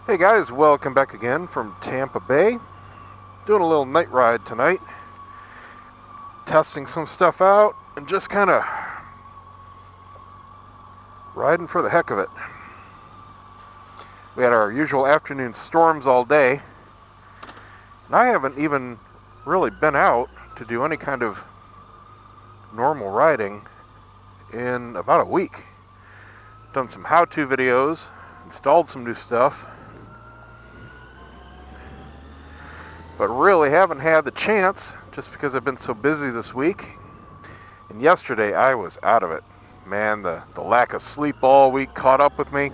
Hey guys, welcome back again from Tampa Bay. Doing a little night ride tonight. Testing some stuff out and just kind of riding for the heck of it. We had our usual afternoon storms all day. And I haven't even really been out to do any kind of normal riding in about a week. Done some how-to videos, installed some new stuff. But really haven't had the chance just because I've been so busy this week. And yesterday I was out of it. Man, the lack of sleep all week caught up with me.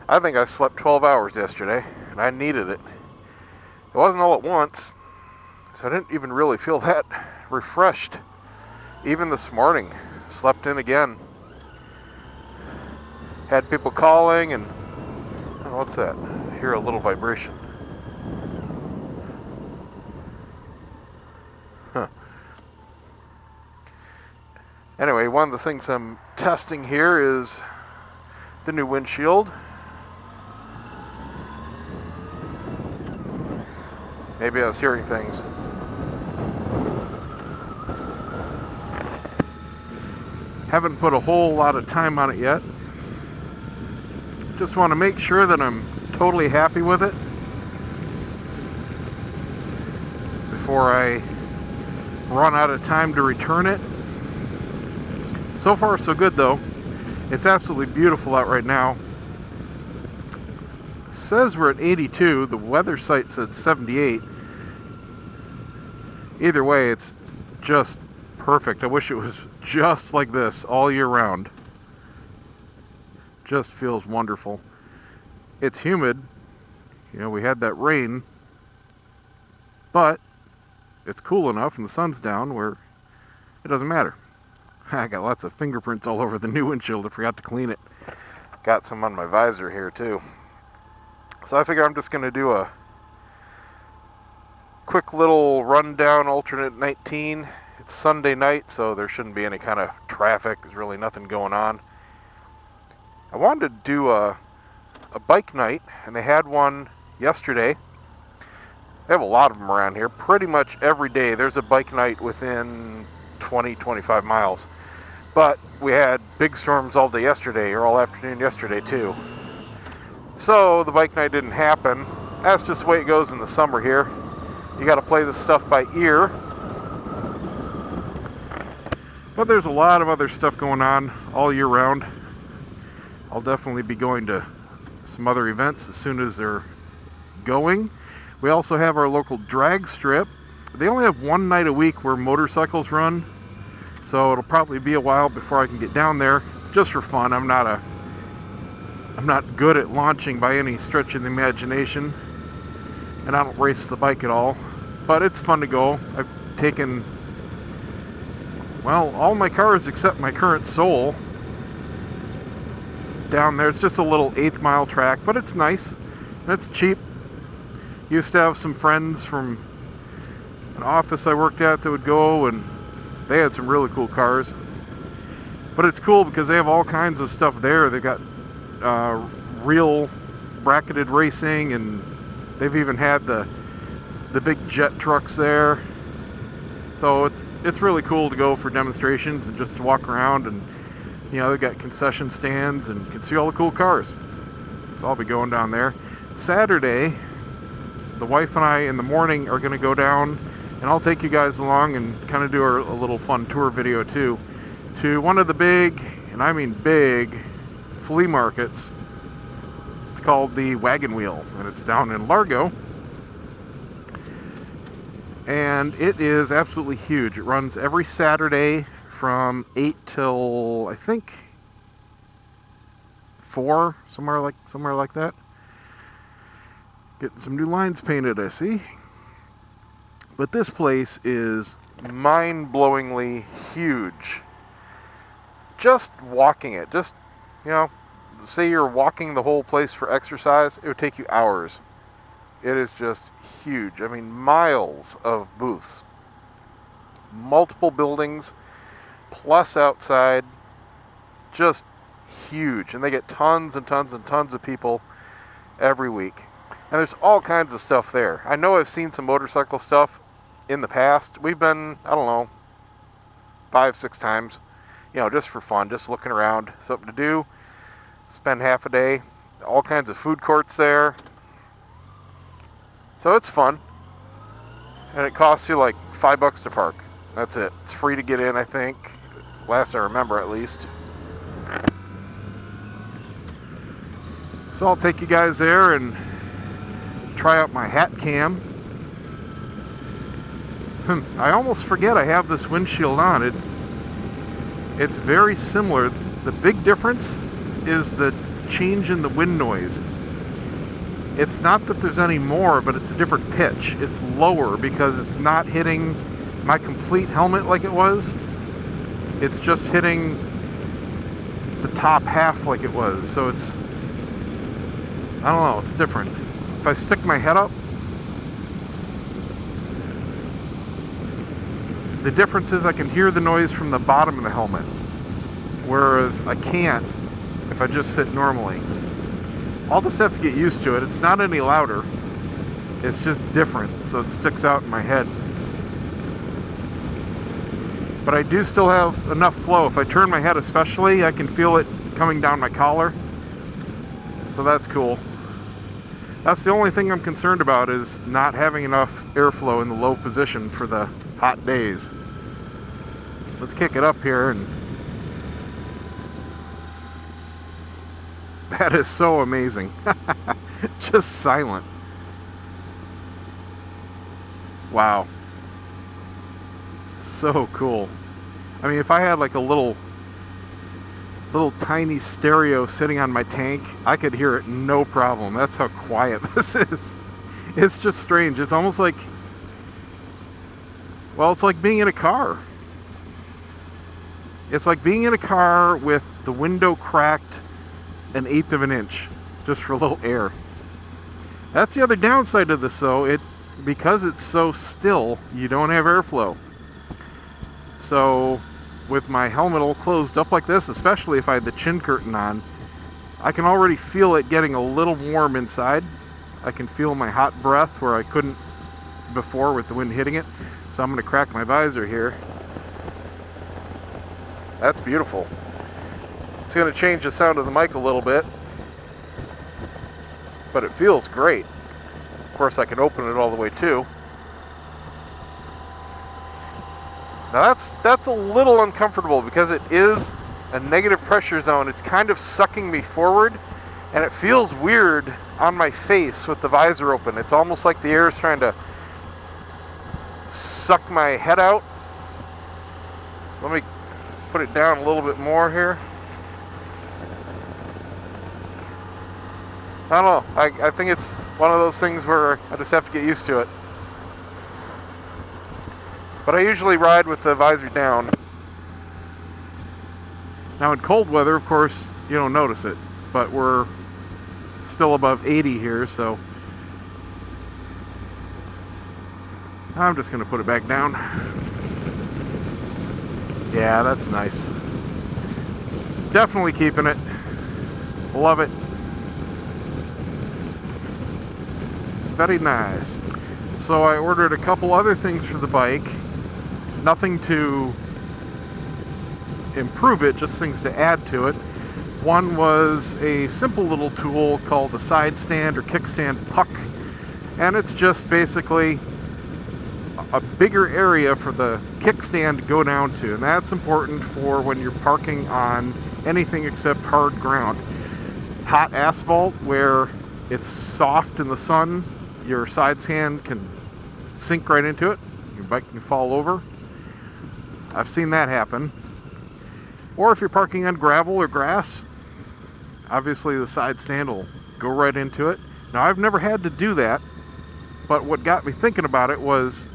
I think I slept 12 hours yesterday, and I needed it. It wasn't all at once, so I didn't even really feel that refreshed. Even this morning, slept in again. Had people calling and, oh, what's that? I hear a little vibration. Anyway, one of the things I'm testing here is the new windshield. Maybe I was hearing things. Haven't put a whole lot of time on it yet. Just want to make sure that I'm totally happy with it before I run out of time to return it. So far so good though. It's absolutely beautiful out right now. It says we're at 82. The weather site said 78. Either way, it's just perfect. I wish it was just like this all year round. Just feels wonderful. It's humid. You know, we had that rain. But it's cool enough and the sun's down where it doesn't matter. I got lots of fingerprints all over the new windshield. I forgot to clean it. Got some on my visor here too. So I figure I'm just going to do a quick little rundown alternate 19. It's Sunday night, so there shouldn't be any kind of traffic. There's really nothing going on. I wanted to do a bike night, and they had one yesterday. They have a lot of them around here. Pretty much every day there's a bike night within 20-25 miles. But we had big storms all day yesterday, or all afternoon yesterday too. So the bike night didn't happen. That's just the way it goes in the summer here. You got to play this stuff by ear. But there's a lot of other stuff going on all year round. I'll definitely be going to some other events as soon as they're going. We also have our local drag strip. They only have one night a week where motorcycles run. So it'll probably be a while before I can get down there, just for fun. I'm not good at launching by any stretch of the imagination, and I don't race the bike at all, but it's fun to go. I've taken, well, all my cars except my current Soul down there. It's just a little 8th mile track, but it's nice, and it's cheap. Used to have some friends from an office I worked at that would go, and they had some really cool cars. But it's cool because they have all kinds of stuff there. They've got real bracketed racing, and they've even had the big jet trucks there. So it's really cool to go for demonstrations and just to walk around, and you know, they've got concession stands and you can see all the cool cars. So I'll be going down there. Saturday, the wife and I in the morning are going to go down, and I'll take you guys along and kind of do a little fun tour video too, to one of the big, and I mean big, flea markets. It's called the Wagon Wheel, and it's down in Largo. And it is absolutely huge. It runs every Saturday from 8 till, I think, 4, somewhere like that. Getting some new lines painted, I see. But this place is mind-blowingly huge. Just walking it, just, you know, say you're walking the whole place for exercise, it would take you hours. It is just huge. I mean, miles of booths. Multiple buildings, plus outside. Just huge. And they get tons and tons and tons of people every week. And there's all kinds of stuff there. I know I've seen some motorcycle stuff in the past. We've been, I don't know, 5-6 times, you know, just for fun, just looking around, something to do, spend half a day, all kinds of food courts there. So it's fun. And it costs you like $5 to park. That's it. It's free to get in, I think. Last I remember, at least. So I'll take you guys there and try out my hat cam. I almost forget I have this windshield on. It's very similar. The big difference is the change in the wind noise. It's not that there's any more, but it's a different pitch. It's lower because it's not hitting my complete helmet like it was. It's just hitting the top half like it was. So it's, I don't know, it's different. If I stick my head up, the difference is I can hear the noise from the bottom of the helmet, whereas I can't if I just sit normally. I'll just have to get used to it. It's not any louder. It's just different, so it sticks out in my head. But I do still have enough flow. If I turn my head especially, I can feel it coming down my collar. So that's cool. That's the only thing I'm concerned about, is not having enough airflow in the low position for the hot days. Let's kick it up here, and that is so amazing. Just silent. Wow. So cool. I mean, if I had like a little tiny stereo sitting on my tank, I could hear it no problem. That's how quiet this is. It's just strange. It's almost like, well, it's like being in a car. It's like being in a car with the window cracked 1/8 of an inch, just for a little air. That's the other downside of this, though. Because it's so still, you don't have airflow. So with my helmet all closed up like this, especially if I had the chin curtain on, I can already feel it getting a little warm inside. I can feel my hot breath where I couldn't before with the wind hitting it. So I'm going to crack my visor here. That's beautiful. It's going to change the sound of the mic a little bit, but it feels great. Of course, I can open it all the way too. Now that's a little uncomfortable because it is a negative pressure zone. It's kind of sucking me forward, and it feels weird on my face with the visor open. It's almost like the air is trying to suck my head out. So let me put it down a little bit more here. I don't know. I think it's one of those things where I just have to get used to it. But I usually ride with the visor down. Now in cold weather, of course, you don't notice it. But we're still above 80 here, so I'm just going to put it back down. Yeah, that's nice. Definitely keeping it. Love it. Very nice. So I ordered a couple other things for the bike. Nothing to improve it, just things to add to it. One was a simple little tool called a side stand or kickstand puck. And it's just basically a bigger area for the kickstand to go down to. And that's important for when you're parking on anything except hard ground. Hot asphalt where it's soft in the sun, your side stand can sink right into it. Your bike can fall over. I've seen that happen. Or if you're parking on gravel or grass, obviously the side stand will go right into it. Now I've never had to do that, but what got me thinking about it was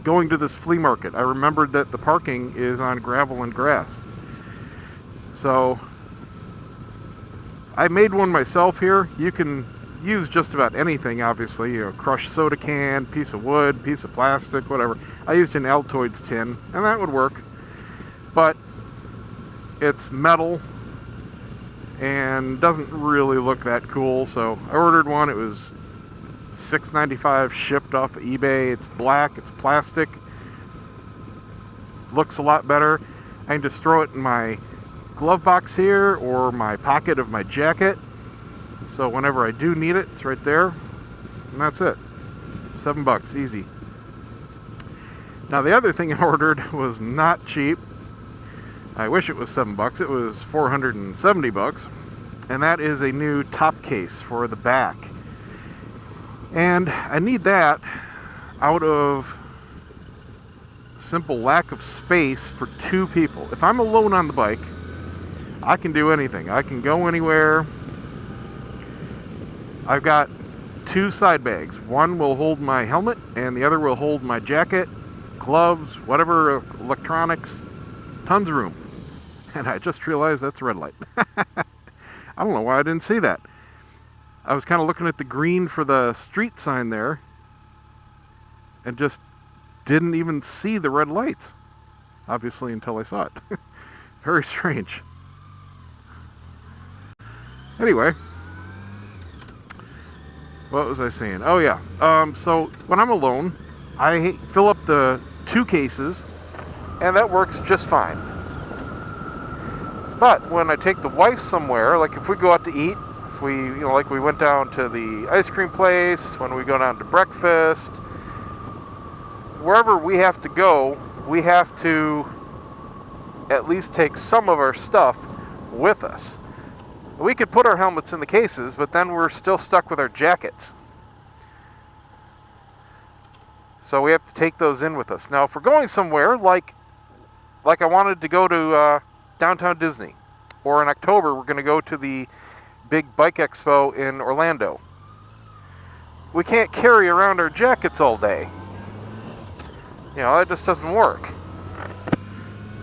going to this flea market. I remembered that the parking is on gravel and grass. So I made one myself here. You can use just about anything, obviously. You know, crushed soda can, piece of wood, piece of plastic, whatever. I used an Altoids tin, and that would work. But it's metal, and doesn't really look that cool. So I ordered one. It was $6.95 shipped off of eBay. It's black, it's plastic, looks a lot better. I can just throw it in my glove box here or my pocket of my jacket. So whenever I do need it, it's right there. And that's it. $7, easy. Now the other thing I ordered was not cheap. I wish it was $7. It was $470. And that is a new top case for the back. And I need that out of simple lack of space for 2 people. If I'm alone on the bike, I can do anything. I can go anywhere. I've got 2 side bags. One will hold my helmet and the other will hold my jacket, gloves, whatever, electronics. Tons of room. And I just realized that's a red light. I don't know why I didn't see that. I was kind of looking at the green for the street sign there and just didn't even see the red lights, obviously, until I saw it. Very strange. Anyway, what was I saying? Oh yeah, so when I'm alone, I fill up the 2 cases and that works just fine. But when I take the wife somewhere, like if we go out to eat, if we, like we went down to the ice cream place, when we go down to breakfast, wherever we have to go, we have to at least take some of our stuff with us. We could put our helmets in the cases, but then we're still stuck with our jackets. So we have to take those in with us. Now, if we're going somewhere, like I wanted to go to downtown Disney, or in October, we're going to go to the big Bikefest in Orlando. We can't carry around our jackets all day. That just doesn't work.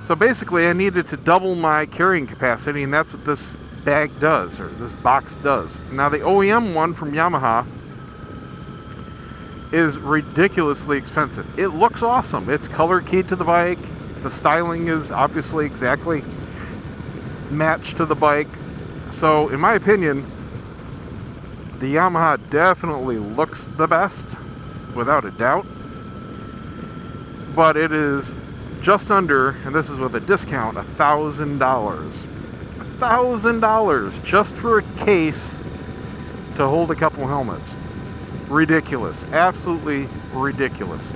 So basically, I needed to double my carrying capacity, and that's what this bag does, or this box does. Now, the OEM one from Yamaha is ridiculously expensive. It looks awesome. It's color keyed to the bike. The styling is obviously exactly matched to the bike. So, in my opinion, the Yamaha definitely looks the best, without a doubt. But it is just under, and this is with a discount, $1,000. $1,000 just for a case to hold a couple helmets. Ridiculous. Absolutely ridiculous.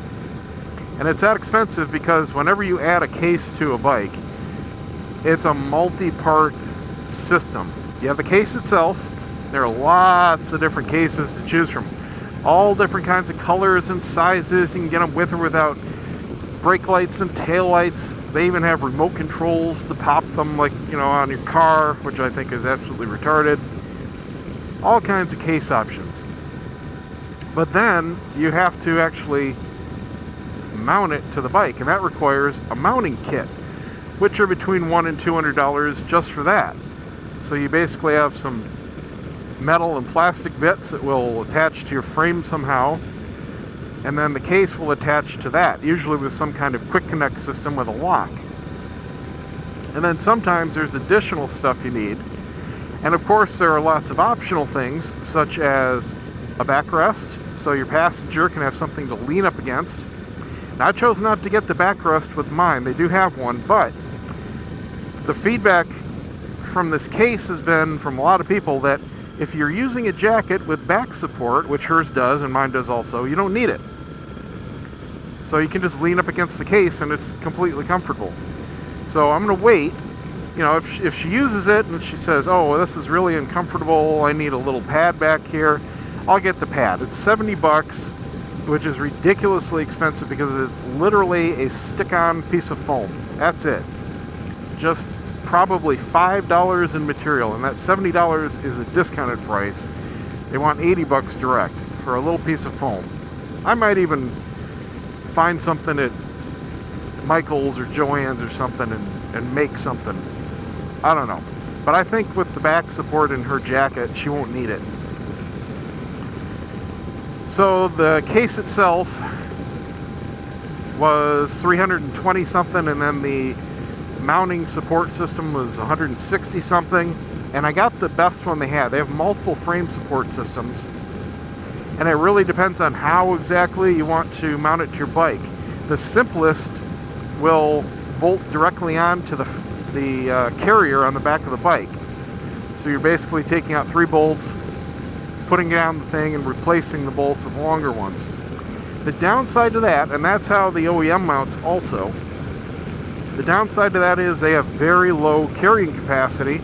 And it's that expensive because whenever you add a case to a bike, it's a multi-part system. You have the case itself. There are lots of different cases to choose from. All different kinds of colors and sizes. You can get them with or without brake lights and tail lights. They even have remote controls to pop them, like, on your car, which I think is absolutely retarded. All kinds of case options. But then you have to actually mount it to the bike, and that requires a mounting kit, which are between $100 and $200 just for that. So you basically have some metal and plastic bits that will attach to your frame somehow, and then the case will attach to that, usually with some kind of quick connect system with a lock. And then sometimes there's additional stuff you need. And of course there are lots of optional things, such as a backrest, so your passenger can have something to lean up against. Now, I chose not to get the backrest with mine. They do have one, but the feedback from this case has been from a lot of people that if you're using a jacket with back support, which hers does and mine does also, you don't need it. So you can just lean up against the case and it's completely comfortable. So I'm going to wait. If she uses it and she says, oh, this is really uncomfortable, I need a little pad back here, I'll get the pad. It's $70, which is ridiculously expensive because it's literally a stick-on piece of foam. That's it. Just probably $5 in material, and that $70 is a discounted price. They want $80 direct for a little piece of foam. I might even find something at Michael's or Joann's or something and make something. I don't know. But I think with the back support in her jacket, she won't need it. So the case itself was $320 something, and then the mounting support system was $160 something, And I got the best one they had. They have multiple frame support systems, and it really depends on how exactly you want to mount it to your bike. The simplest will bolt directly onto the carrier on the back of the bike. So you're basically taking out 3 bolts, putting down the thing, and replacing the bolts with longer ones. The downside to that, and that's how the OEM mounts also, the downside to that is they have very low carrying capacity.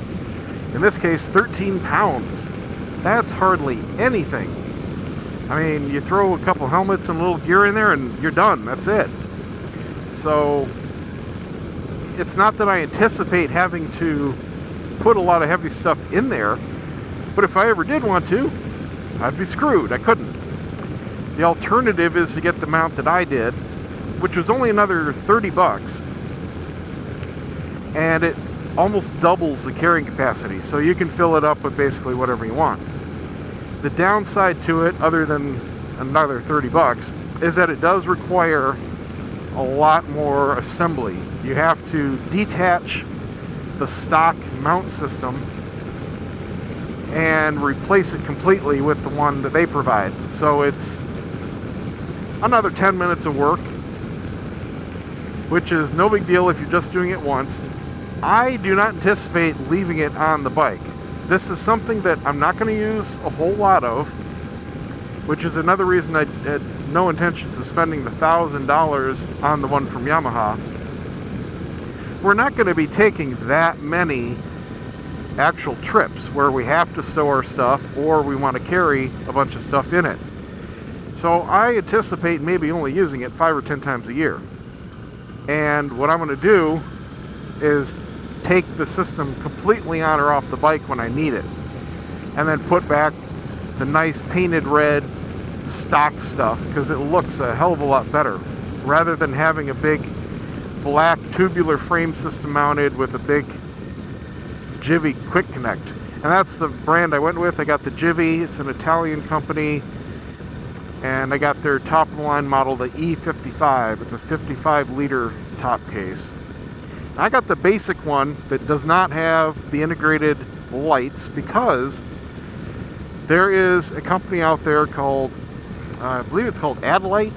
In this case, 13 pounds. That's hardly anything. I mean, you throw a couple helmets and a little gear in there and you're done. That's it. So it's not that I anticipate having to put a lot of heavy stuff in there, but if I ever did want to, I'd be screwed. I couldn't. The alternative is to get the mount that I did, which was only another 30 bucks, and it almost doubles the carrying capacity, so you can fill it up with basically whatever you want. The downside to it, other than another 30 bucks, is that it does require a lot more assembly. You have to detach the stock mount system and replace it completely with the one that they provide. So it's another 10 minutes of work, which is no big deal if you're just doing it once. I do not anticipate leaving it on the bike. This is something that I'm not going to use a whole lot of, which is another reason I had no intentions of spending the $1,000 on the one from Yamaha. We're not going to be taking that many actual trips where we have to stow our stuff or we want to carry a bunch of stuff in it. So I anticipate maybe only using it 5 or 10 times a year. And what I'm going to do is take the system completely on or off the bike when I need it, and then put back the nice painted red stock stuff, because it looks a hell of a lot better, rather than having a big black tubular frame system mounted with a big Jivy quick connect. And that's the brand I went with. I got the Jivy. It's an Italian company, and I got their top of the line model, the E55. It's a 55 liter top case. I got the basic one that does not have the integrated lights, because there is a company out there called, I believe it's called Adlite,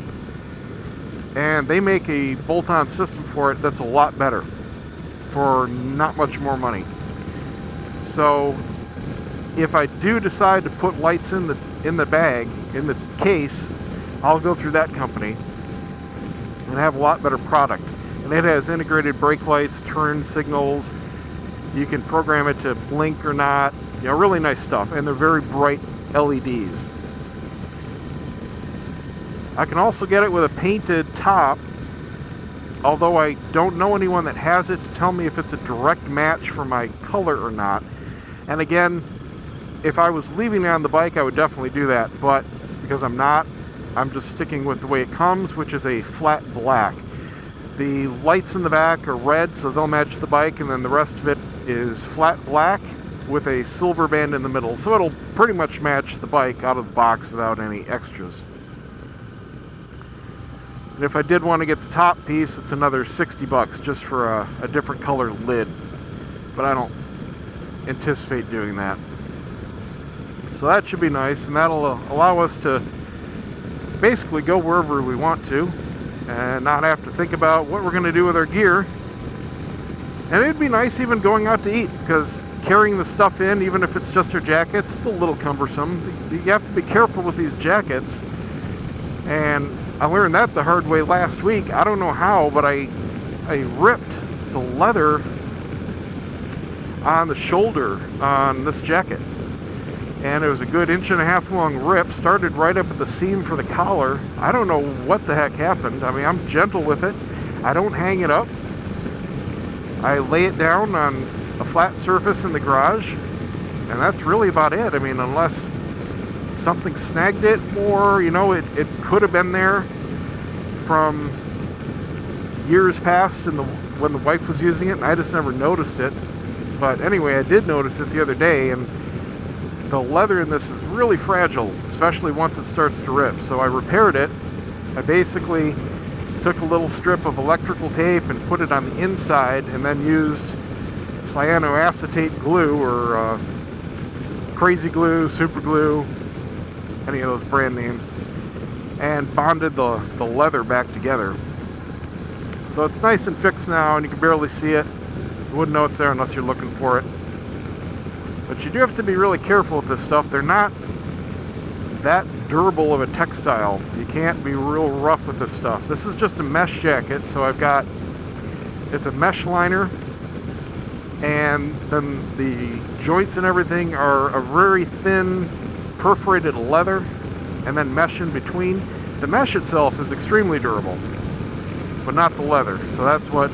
and they make a bolt-on system for it that's a lot better for not much more money. So if I do decide to put lights in the bag, in the case, I'll go through that company and have a lot better product. And it has integrated brake lights, turn signals. You can program it to blink or not. You know, really nice stuff. And they're very bright LEDs. I can also get it with a painted top, although I don't know anyone that has it to tell me if it's a direct match for my color or not. And again, if I was leaving it on the bike, I would definitely do that. But because I'm not, I'm just sticking with the way it comes, which is a flat black. The lights in the back are red, so they'll match the bike, and then the rest of it is flat black with a silver band in the middle. So it'll pretty much match the bike out of the box without any extras. And if I did want to get the top piece, it's another 60 bucks just for a different color lid. But I don't anticipate doing that. So that should be nice, and that'll allow us to basically go wherever we want to and not have to think about what we're going to do with our gear. And it'd be nice even going out to eat, because carrying the stuff in, even if it's just our jackets, it's a little cumbersome. You have to be careful with these jackets, and I learned that the hard way last week. I don't know how, but I ripped the leather on the shoulder on this jacket, and it was a good 1.5 inch long rip. Started right up at the seam for the collar. I don't know what the heck happened. I mean, I'm gentle with it. I don't hang it up. I lay it down on a flat surface in the garage, and that's really about it. I mean, unless something snagged it, or, you know, it could have been there from years past when the wife was using it, and I just never noticed it. But anyway, I did notice it the other day, and the leather in this is really fragile, especially once it starts to rip. So I repaired it. I basically took a little strip of electrical tape and put it on the inside, and then used cyanoacetate glue, or crazy glue, super glue, any of those brand names, and bonded the leather back together. So it's nice and fixed now, and you can barely see it. You wouldn't know it's there unless you're looking for it. But you do have to be really careful with this stuff. They're not that durable of a textile. You can't be real rough with this stuff. This is just a mesh jacket, so it's a mesh liner, and then the joints and everything are a very thin perforated leather, and then mesh in between. The mesh itself is extremely durable, but not the leather, so that's what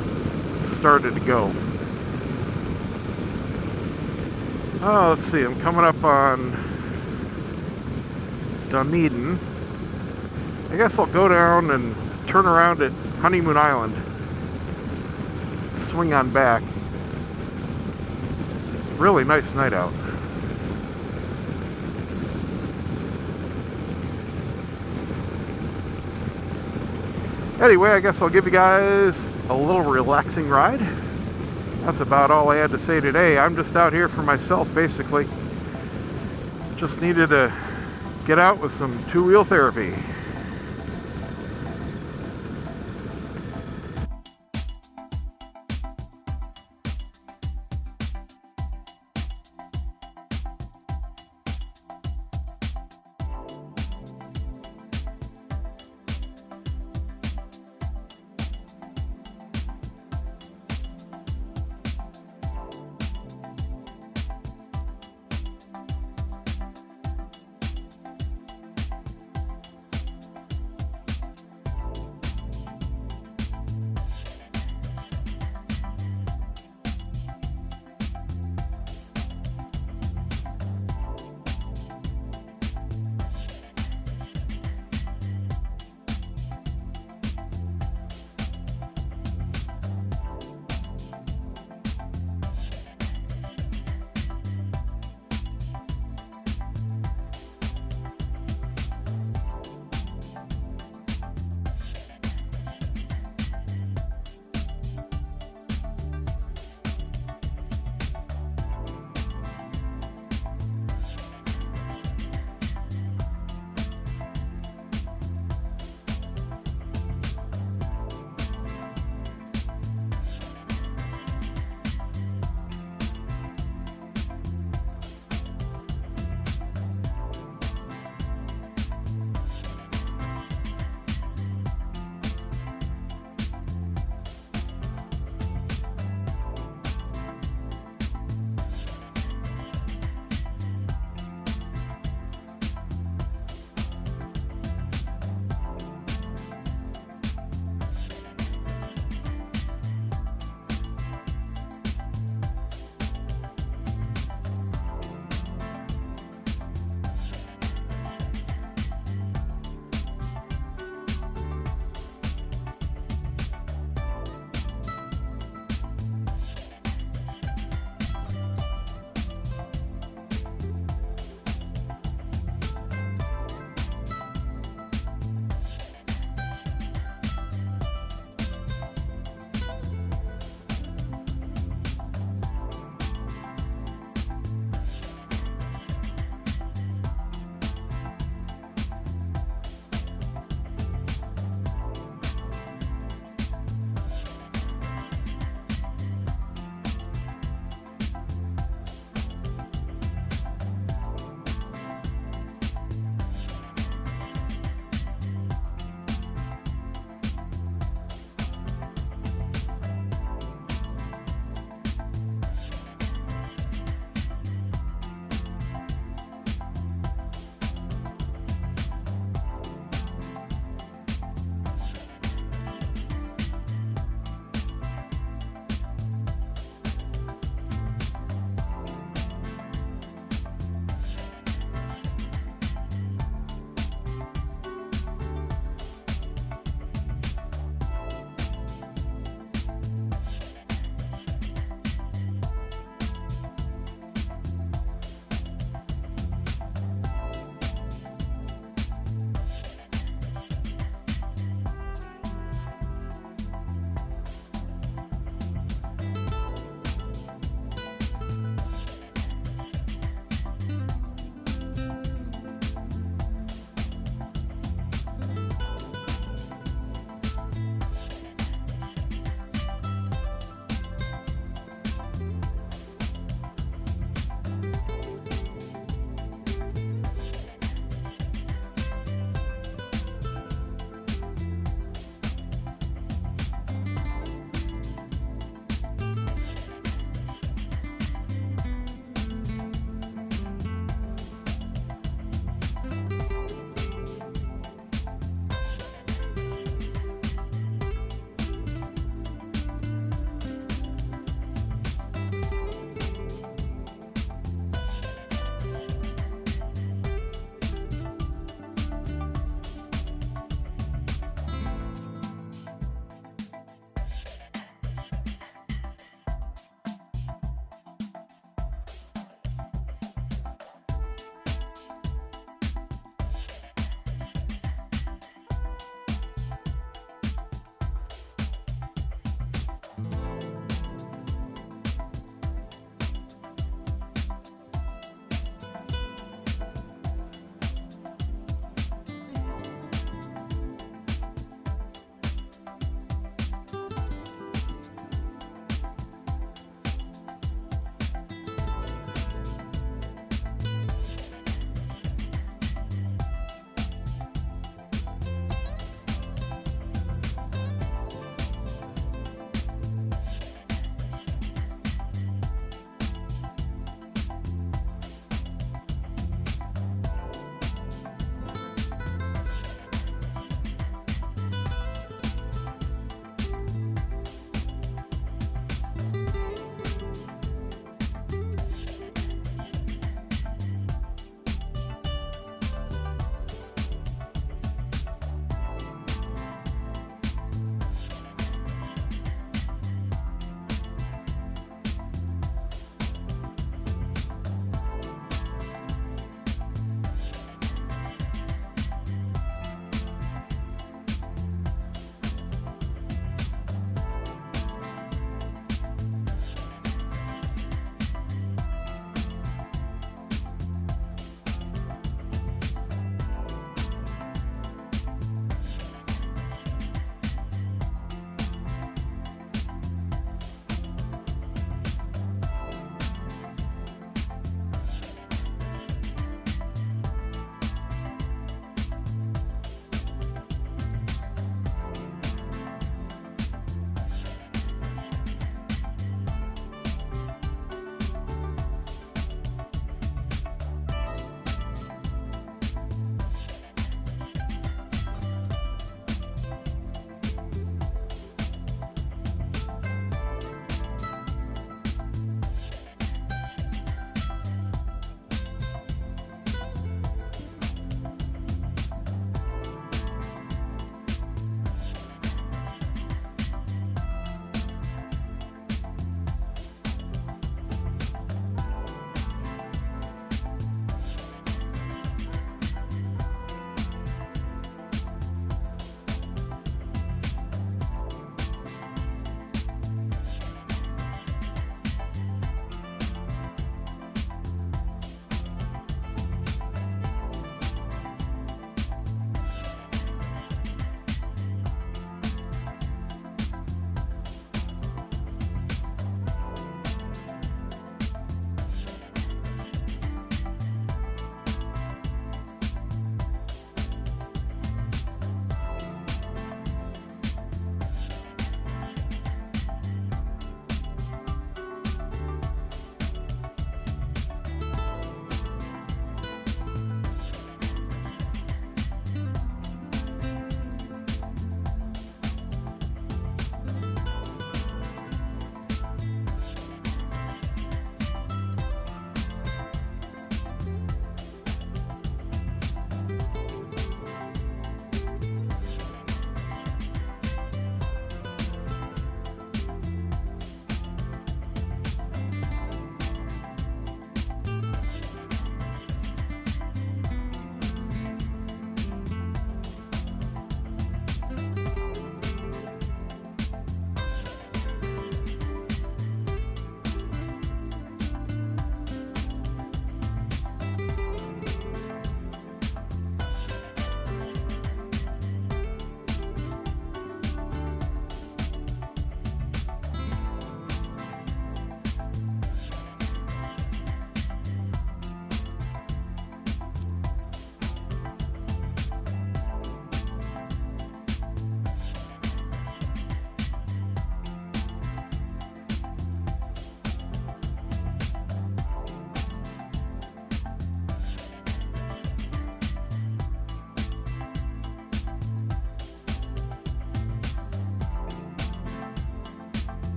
started to go. Oh, let's see, I'm coming up on Dunedin. I guess I'll go down and turn around at Honeymoon Island. Swing on back. Really nice night out. Anyway, I guess I'll give you guys a little relaxing ride. That's about all I had to say today. I'm just out here for myself, basically. Just needed to get out with some two-wheel therapy.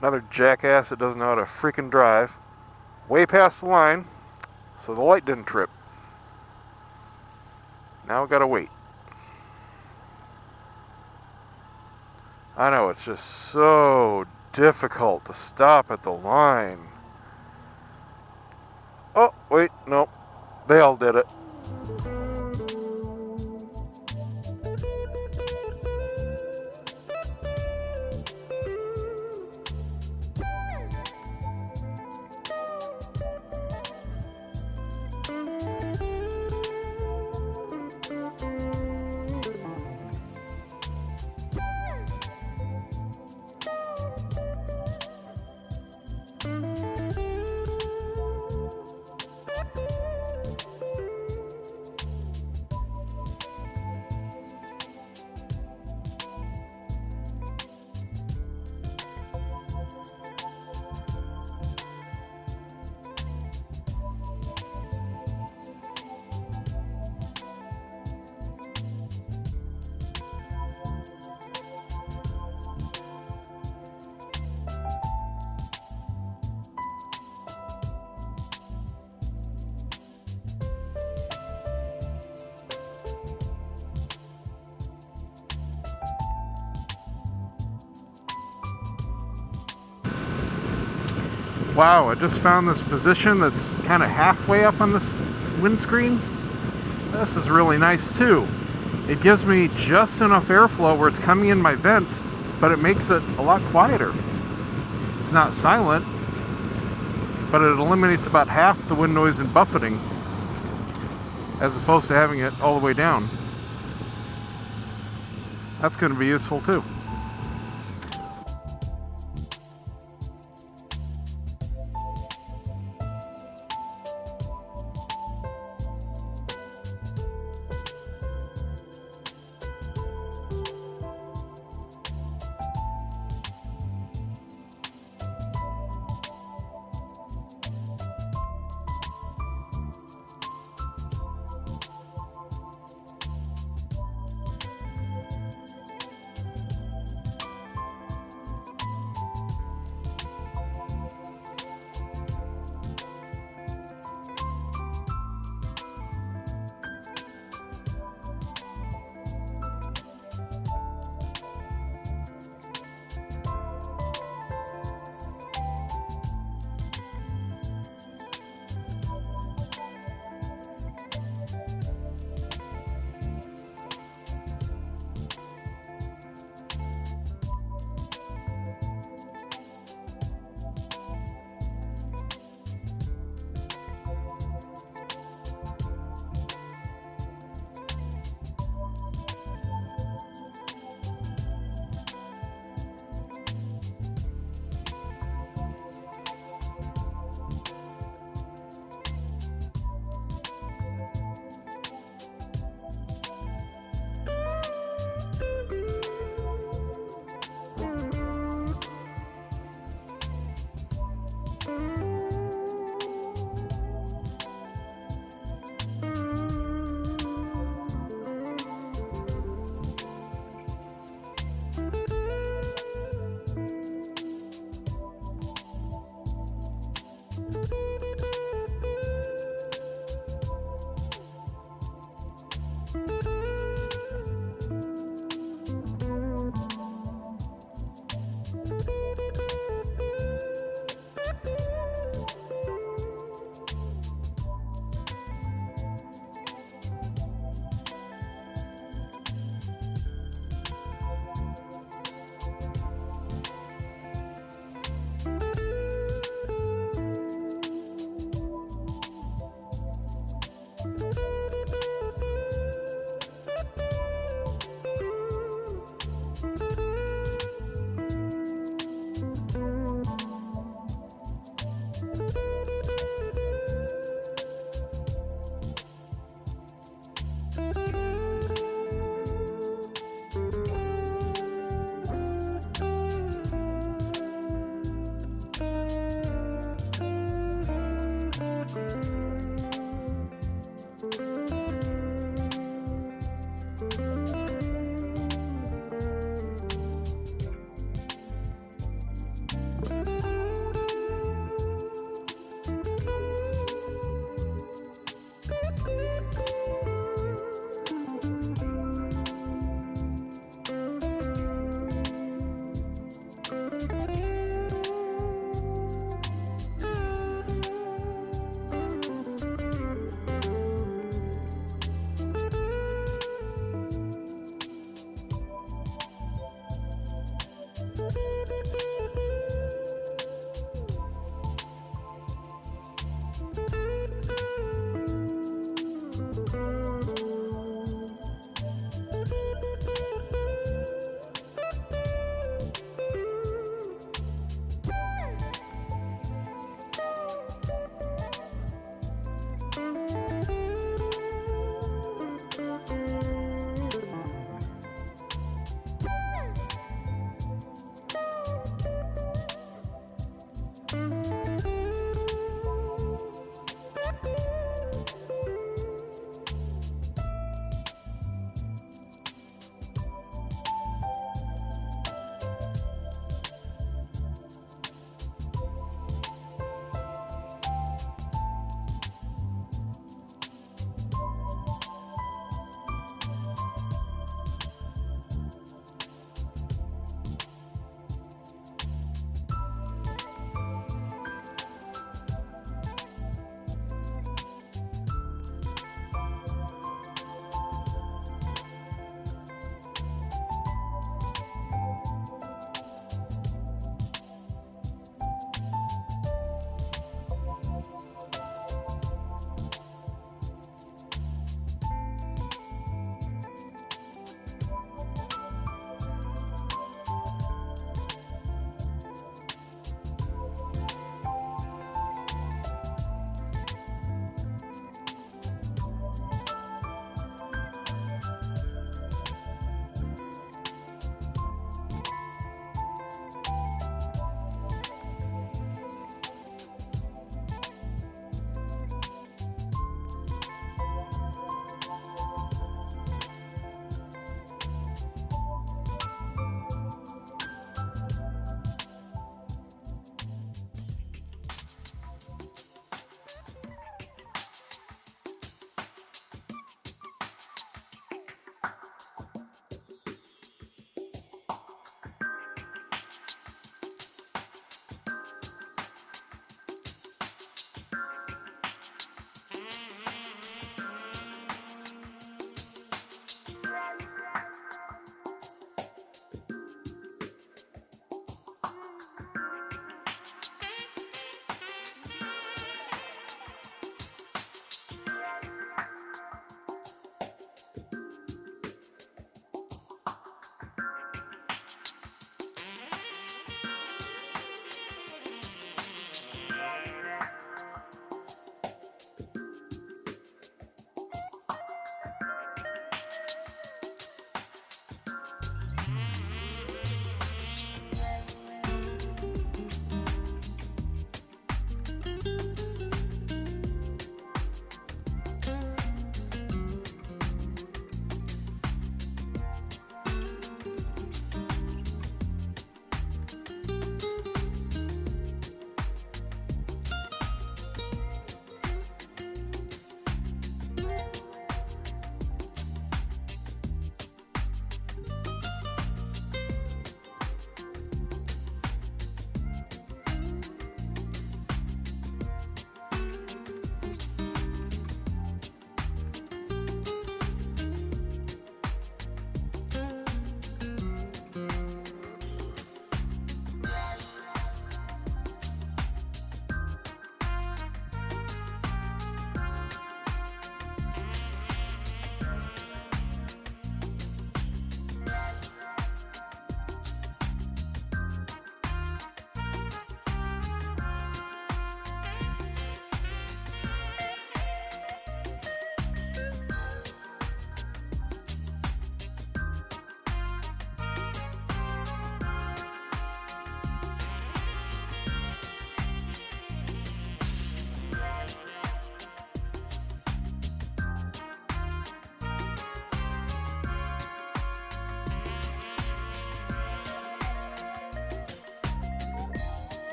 Another jackass that doesn't know how to freaking drive. Way past the line, so the light didn't trip. Now we gotta wait. I know, it's just so difficult to stop at the line. Oh, wait, nope. They all did it. Wow, I just found this position that's kind of halfway up on this windscreen. This is really nice too. It gives me just enough airflow where it's coming in my vents, but it makes it a lot quieter. It's not silent, but it eliminates about half the wind noise and buffeting as opposed to having it all the way down. That's going to be useful too.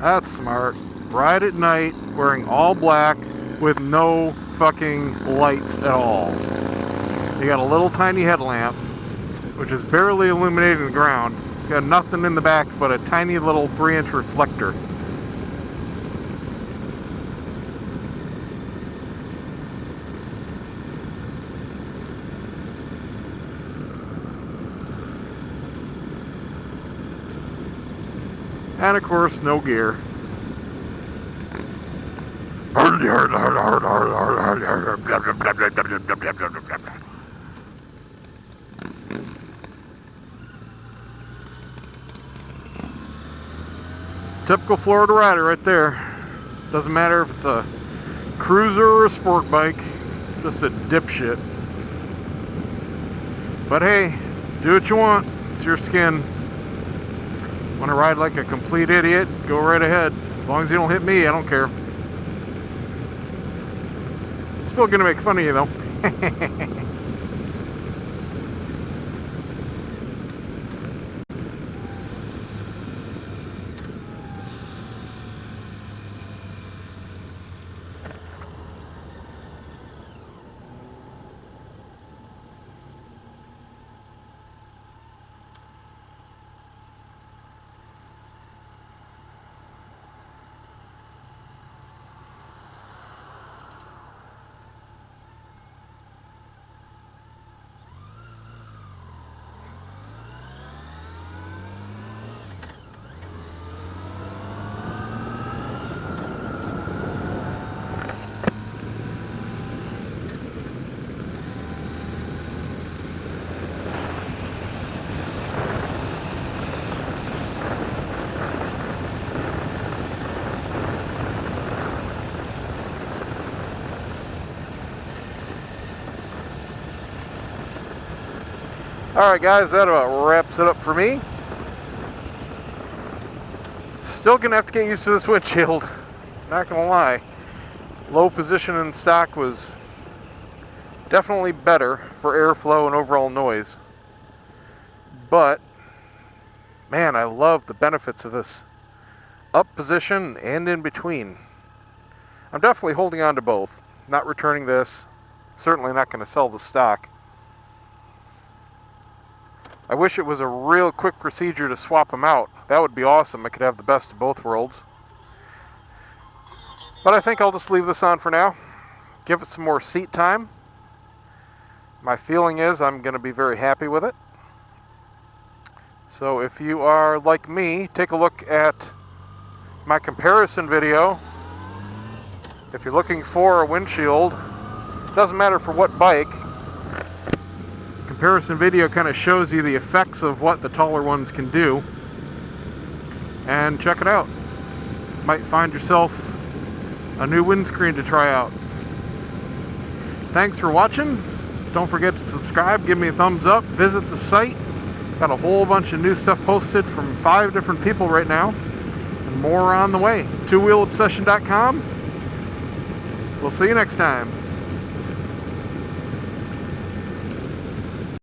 That's smart. Ride at night wearing all black with no fucking lights at all. You got a little tiny headlamp, which is barely illuminating the ground. It's got nothing in the back but a tiny little 3-inch reflector. And of course, no gear. Typical Florida rider right there. Doesn't matter if it's a cruiser or a sport bike, just a dipshit. But hey, do what you want. It's your skin. Want to ride like a complete idiot? Go right ahead. As long as you don't hit me, I don't care. Still gonna make fun of you though. Alright guys, that about wraps it up for me. Still gonna have to get used to this windshield. Not gonna lie. Low position in stock was definitely better for airflow and overall noise. But, man, I love the benefits of this up position and in between. I'm definitely holding on to both. Not returning this. Certainly not gonna sell the stock. I wish it was a real quick procedure to swap them out. That would be awesome. I could have the best of both worlds. But I think I'll just leave this on for now. Give it some more seat time. My feeling is I'm going to be very happy with it. So if you are like me, take a look at my comparison video. If you're looking for a windshield, doesn't matter for what bike, comparison video kind of shows you the effects of what the taller ones can do, and check it out. Might find yourself a new windscreen to try out. Thanks for watching. Don't forget to subscribe, give me a thumbs up, visit the site. Got a whole bunch of new stuff posted from 5 different people right now, and more on the way. TwoWheelObsession.com. We'll see you next time.